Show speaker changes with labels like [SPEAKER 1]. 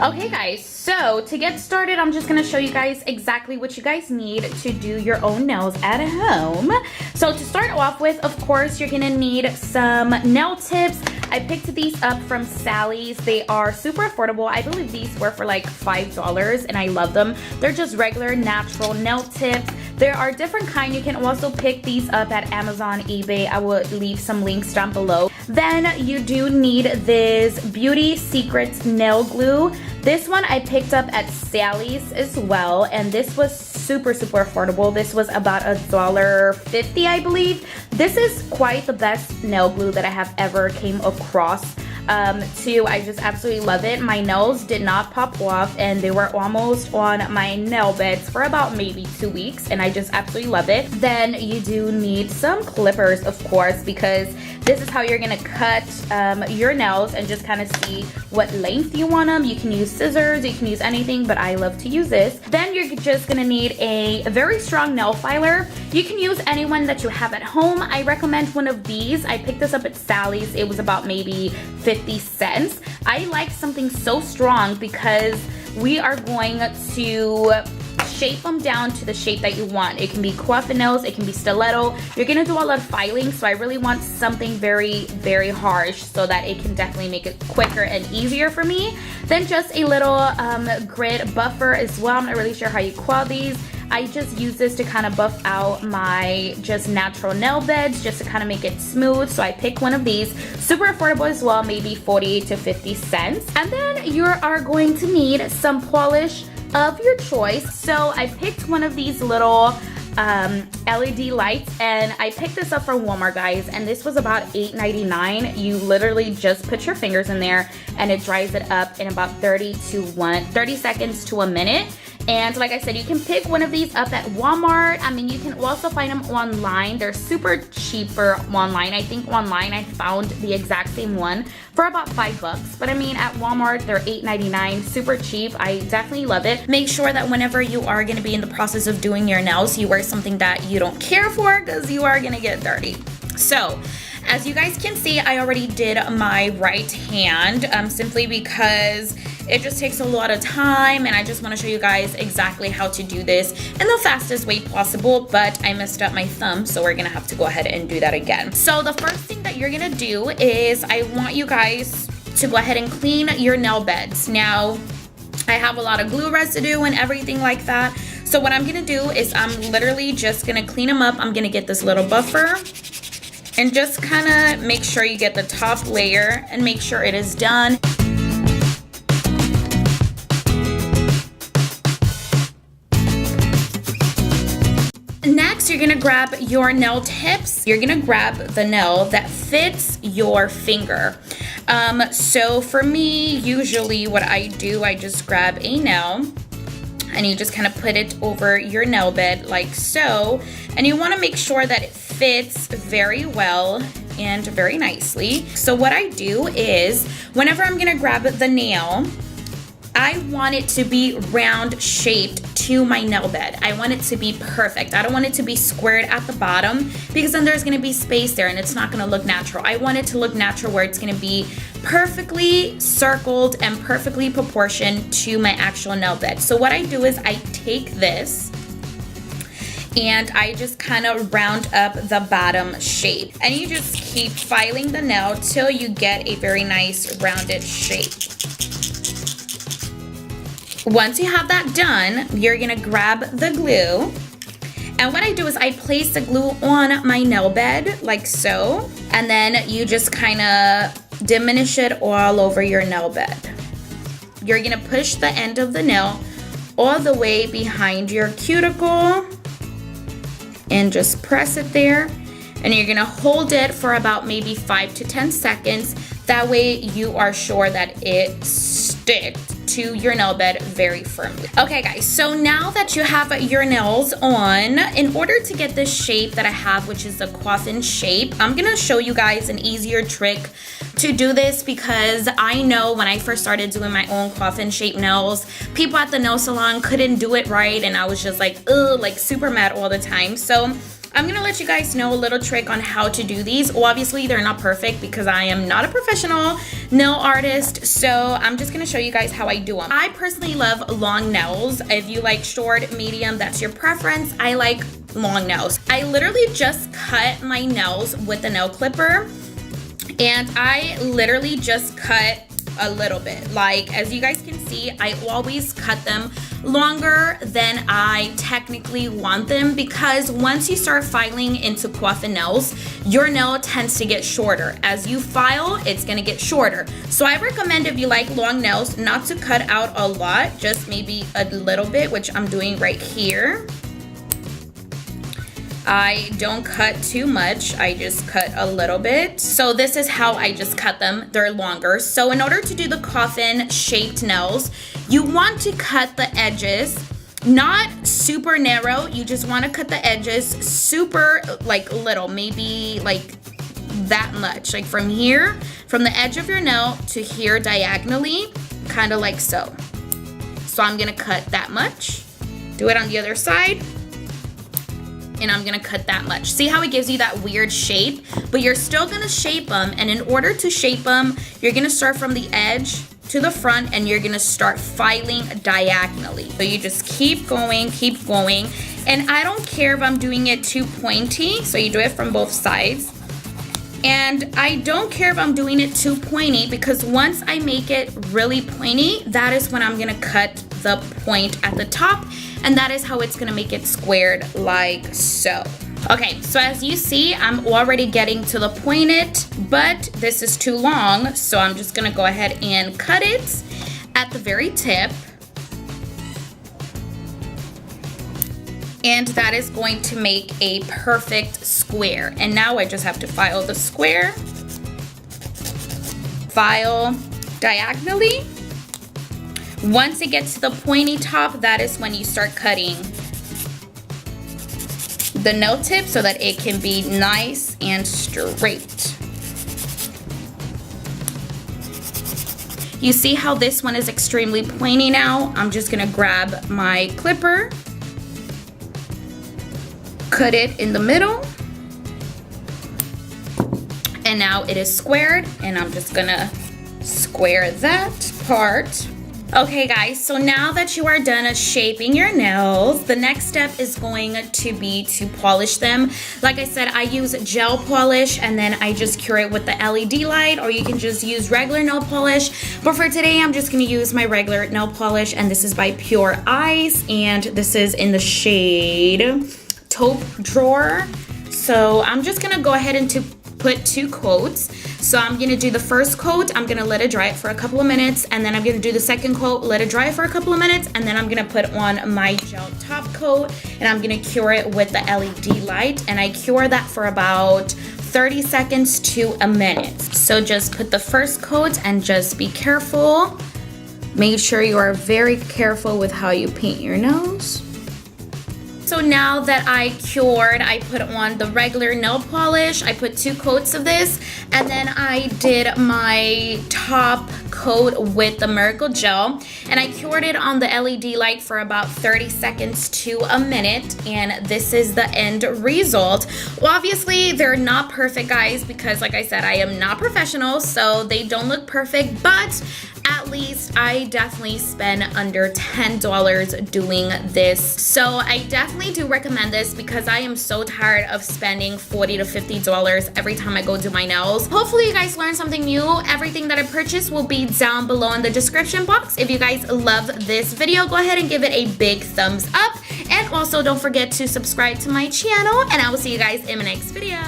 [SPEAKER 1] Okay guys, so to get started, I'm just gonna show you guys exactly what you guys need to do your own nails at home. So to start off with, of course, you're gonna need some nail tips. I picked these up from Sally's. They are super affordable. I believe these were for like $5 and I love them. They're just regular natural nail tips. There are different kinds. You can also pick these up at Amazon, eBay. I will leave some links down below. Then you do need this Beauty Secrets nail glue. This one I picked up at Sally's as well, and this was super affordable. This was about $1.50, I believe. This is quite the best nail glue that I have ever came across. I just absolutely love it. My nails did not pop off and they were almost on my nail beds for about maybe 2 weeks, and I just absolutely love it. Then you do need some clippers, of course, because this is how you're gonna cut your nails and just kind of see what length you want them. You can use scissors, you can use anything, but I love to use this. Then you're just gonna need a very strong nail filer. You can use anyone that you have at home. I recommend one of these. I picked this up at Sally's. It was about maybe 50 cents. I like something so strong because we are going to shape them down to the shape that you want. It can be coffin nails, it can be stiletto. You're gonna do a lot of filing, so I really want something very harsh so that it can definitely make it quicker and easier for me. Then just a little grit buffer as well. I'm not really sure how you call these. I just use this to kind of buff out my just natural nail beds, just to kind of make it smooth. So I pick one of these, super affordable as well, maybe 40 to 50 cents. And then you are going to need some polish of your choice. So I picked one of these little LED lights, and I picked this up from Walmart, guys, and this was about $8.99. You literally just put your fingers in there and it dries it up in about 30 seconds to a minute. And like I said, you can pick one of these up at Walmart. I mean, you can also find them online. They're super cheaper online. I think online I found the exact same one for about $5. But I mean, at Walmart, they're $8.99, super cheap. I definitely love it. Make sure that whenever you are gonna be in the process of doing your nails, you wear something that you don't care for, because you are gonna get dirty. So, as you guys can see, I already did my right hand simply because it just takes a lot of time, and I just want to show you guys exactly how to do this in the fastest way possible, but I messed up my thumb, so we're gonna have to go ahead and do that again. So the first thing that you're gonna do is I want you guys to go ahead and clean your nail beds. Now, I have a lot of glue residue and everything like that, so what I'm gonna do is I'm literally just gonna clean them up. I'm gonna get this little buffer and just kind of make sure you get the top layer and make sure it is done. Next, you're gonna grab your nail tips. You're gonna grab the nail that fits your finger. So for me, usually what I do, I just grab a nail and you just kind of put it over your nail bed like so. And you wanna make sure that it fits very well and very nicely. So what I do is, whenever I'm gonna grab the nail, I want it to be round shaped to my nail bed. I want it to be perfect. I don't want it to be squared at the bottom, because then there's gonna be space there and it's not gonna look natural. I want it to look natural where it's gonna be perfectly circled and perfectly proportioned to my actual nail bed. So what I do is I take this and I just kind of round up the bottom shape. And you just keep filing the nail till you get a very nice rounded shape. Once you have that done, you're gonna grab the glue. And what I do is I place the glue on my nail bed like so. And then you just kind of diminish it all over your nail bed. You're gonna push the end of the nail all the way behind your cuticle and just press it there. And you're gonna hold it for about maybe 5 to 10 seconds. That way you are sure that it sticks to your nail bed very firmly. Okay guys, so now that you have your nails on, in order to get this shape that I have, which is the coffin shape, I'm gonna show you guys an easier trick to do this, because I know when I first started doing my own coffin shape nails, people at the nail salon couldn't do it right, and I was just like, ugh, like super mad all the time. So I'm gonna let you guys know a little trick on how to do these. Obviously, they're not perfect because I am not a professional nail artist, so I'm just gonna show you guys how I do them. I personally love long nails. If you like short, medium, that's your preference. I like long nails. I literally just cut my nails with the nail clipper, and I literally just cut a little bit. Like, as you guys can see, I always cut them longer than I technically want them, because once you start filing into coffin nails, your nail tends to get shorter. As you file, it's gonna get shorter. So I recommend, if you like long nails, not to cut out a lot, just maybe a little bit, which I'm doing right here. I don't cut too much, I just cut a little bit. So this is how I just cut them, they're longer. So in order to do the coffin shaped nails, you want to cut the edges, not super narrow, you just want to cut the edges super like little, maybe like that much. Like from here, from the edge of your nail to here diagonally, kind of like so. So I'm gonna cut that much. Do it on the other side. And I'm gonna cut that much. See how it gives you that weird shape? But you're still gonna shape them, and in order to shape them, you're gonna start from the edge to the front, and you're gonna start filing diagonally. So you just keep going, and I don't care if I'm doing it too pointy, so you do it from both sides. And I don't care if I'm doing it too pointy, because once I make it really pointy, that is when I'm gonna cut the point at the top, and that is how it's gonna make it squared like so. Okay, so as you see, I'm already getting to the pointed, but this is too long, so I'm just gonna go ahead and cut it at the very tip. And that is going to make a perfect square. And now I just have to file the square, file diagonally. Once it gets to the pointy top, that is when you start cutting the nail tip so that it can be nice and straight. You see how this one is extremely pointy now? I'm just gonna grab my clipper, cut it in the middle, and now it is squared, and I'm just gonna square that part. Okay guys, so now that you are done shaping your nails, the next step is going to be to polish them. Like I said, I use gel polish, and then I just cure it with the LED light, or you can just use regular nail polish. But for today, I'm just gonna use my regular nail polish, and this is by Pure Ice, and this is in the shade Taupe Drawer. So I'm just gonna go ahead and put 2 coats. So I'm gonna do the first coat, I'm gonna let it dry it for a couple of minutes, and then I'm gonna do the second coat, let it dry for a couple of minutes, and then I'm gonna put on my gel top coat, and I'm gonna cure it with the LED light, and I cure that for about 30 seconds to a minute. So just put the first coat and just be careful. Make sure you are very careful with how you paint your nose. So now that I cured, I put on the regular nail polish. I put 2 coats of this, and then I did my top coat with the Miracle Gel, and I cured it on the LED light for about 30 seconds to a minute, and this is the end result. Well, obviously, they're not perfect, guys, because like I said, I am not professional, so they don't look perfect, but at least I definitely spend under $10 doing this. So I definitely do recommend this, because I am so tired of spending $40 to $50 every time I go do my nails. Hopefully you guys learned something new. Everything that I purchased will be down below in the description box. If you guys love this video, go ahead and give it a big thumbs up. And also don't forget to subscribe to my channel, and I will see you guys in my next video.